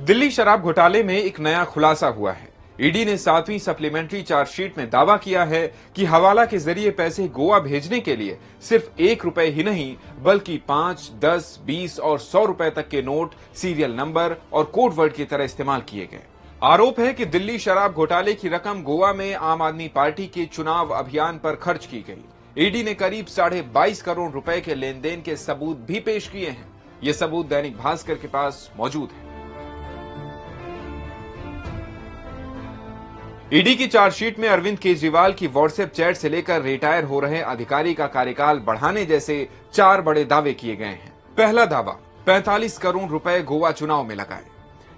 दिल्ली शराब घोटाले में एक नया खुलासा हुआ है। ईडी ने 7वीं सप्लीमेंट्री चार्जशीट में दावा किया है कि हवाला के जरिए पैसे गोवा भेजने के लिए सिर्फ 1 रुपए ही नहीं बल्कि 5, 10, 20 और 100 रुपए तक के नोट सीरियल नंबर और कोड वर्ड की तरह इस्तेमाल किए गए। आरोप है कि दिल्ली शराब घोटाले की रकम गोवा में आम आदमी पार्टी के चुनाव अभियान पर खर्च की गई। ईडी ने करीब 22.5 करोड़ रुपए के लेन देन के सबूत भी पेश किए हैं। ये सबूत दैनिक भास्कर के पास मौजूद है। ईडी की चार्जशीट में अरविंद केजरीवाल की व्हाट्सएप चैट से लेकर रिटायर हो रहे अधिकारी का कार्यकाल बढ़ाने जैसे 4 बड़े दावे किए गए हैं। पहला दावा, 45 करोड़ रुपए गोवा चुनाव में लगाए।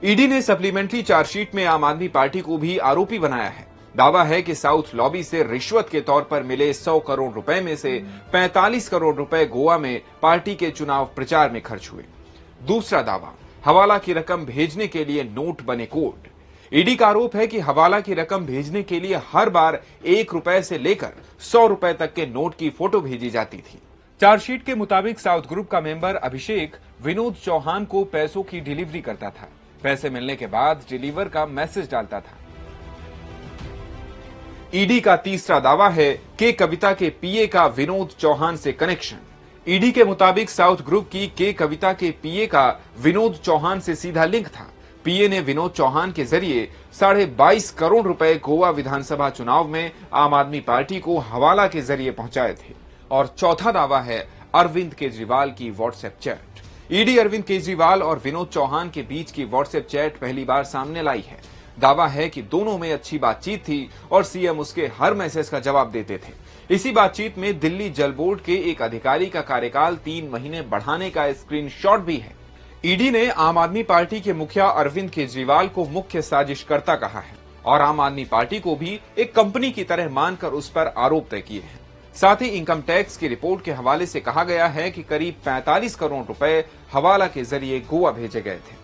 ईडी ने सप्लीमेंट्री चार्जशीट में आम आदमी पार्टी को भी आरोपी बनाया है। दावा है कि साउथ लॉबी से रिश्वत के तौर पर मिले 100 करोड़ रुपए में से 45 करोड़ रुपए गोवा में पार्टी के चुनाव प्रचार में खर्च हुए। दूसरा दावा, हवाला की रकम भेजने के लिए नोट बने कोड। ईडी का आरोप है कि हवाला की रकम भेजने के लिए हर बार 1 रुपए से लेकर 100 रुपए तक के नोट की फोटो भेजी जाती थी। चार्जशीट के मुताबिक साउथ ग्रुप का मेंबर अभिषेक विनोद चौहान को पैसों की डिलीवरी करता था। पैसे मिलने के बाद डिलीवर का मैसेज डालता था। ईडी का तीसरा दावा है कि कविता के पीए का विनोद चौहान से कनेक्शन। ईडी के मुताबिक साउथ ग्रुप की के कविता के पीए का विनोद चौहान से सीधा लिंक था। पीए ने विनोद चौहान के जरिए 22.5 करोड़ रुपए गोवा विधानसभा चुनाव में आम आदमी पार्टी को हवाला के जरिए पहुंचाए थे। और चौथा दावा है अरविंद केजरीवाल की WhatsApp chat. ED Arvind Kejriwal और विनोद चौहान के बीच की व्हाट्सएप चैट पहली बार सामने लाई है। दावा है कि दोनों में अच्छी बातचीत थी और सीएम उसके हर मैसेज का जवाब देते थे। इसी बातचीत में दिल्ली जल बोर्ड के एक अधिकारी का कार्यकाल 3 महीने बढ़ाने का स्क्रीनशॉट भी है। ईडी ने आम आदमी पार्टी के मुखिया अरविंद केजरीवाल को मुख्य साजिशकर्ता कहा है और आम आदमी पार्टी को भी एक कंपनी की तरह मानकर उस पर आरोप तय किए हैं। साथ ही इनकम टैक्स की रिपोर्ट के हवाले से कहा गया है कि करीब 45 करोड़ रुपए हवाला के जरिए गोवा भेजे गए थे।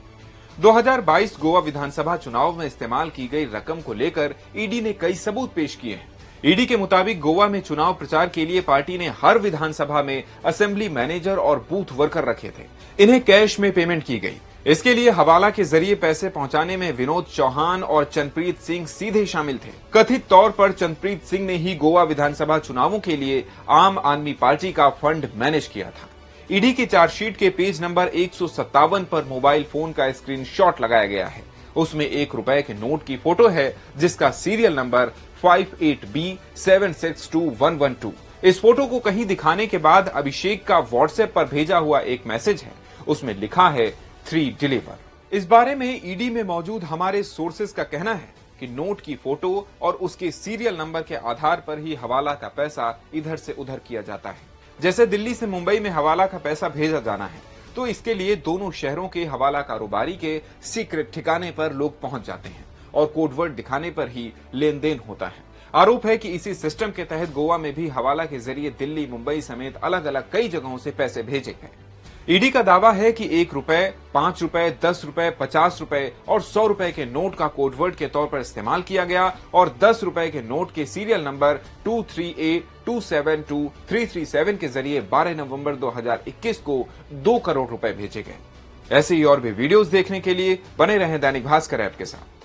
2022 गोवा विधानसभा चुनाव में इस्तेमाल की गई रकम को लेकर ईडी ने कई सबूत पेश किए हैं। ईडी के मुताबिक गोवा में चुनाव प्रचार के लिए पार्टी ने हर विधानसभा में असेंबली मैनेजर और बूथ वर्कर रखे थे। इन्हें कैश में पेमेंट की गई। इसके लिए हवाला के जरिए पैसे पहुंचाने में विनोद चौहान और चंद्रप्रीत सिंह सीधे शामिल थे। कथित तौर पर चंद्रप्रीत सिंह ने ही गोवा विधानसभा चुनावों के लिए आम आदमी पार्टी का फंड मैनेज किया था। ईडी की चार्जशीट के पेज नंबर 157 पर मोबाइल फोन का स्क्रीनशॉट लगाया गया है। उसमें 1 रुपए के नोट की फोटो है जिसका सीरियल नंबर 58B762112। इस फोटो को कहीं दिखाने के बाद अभिषेक का व्हाट्सएप पर भेजा हुआ एक मैसेज है। उसमें लिखा है 3 डिलीवर। इस बारे में ईडी में मौजूद हमारे सोर्सेज का कहना है कि नोट की फोटो और उसके सीरियल नंबर के आधार पर ही हवाला का पैसा इधर से उधर किया जाता है। जैसे दिल्ली से मुंबई में हवाला का पैसा भेजा जाना है तो इसके लिए दोनों शहरों के हवाला कारोबारी के सीक्रेट ठिकाने पर लोग पहुंच जाते हैं और कोडवर्ड दिखाने पर ही लेन देन होता है। आरोप है कि इसी सिस्टम के तहत गोवा में भी हवाला के जरिए दिल्ली, मुंबई समेत अलग अलग कई जगहों से पैसे भेजे गए। ईडी का दावा है कि 1 रुपए, 5 रुपए, 10 रुपए, 50 रुपए और 100 रुपए के नोट का कोडवर्ड के तौर पर इस्तेमाल किया गया और 10 रुपए के नोट के सीरियल नंबर 23A272337 के जरिए 12 नवंबर 2021 को 2 करोड़ रुपए भेजे गए। ऐसे ही और भी वीडियोस देखने के लिए बने रहें दैनिक भास्कर ऐप के साथ।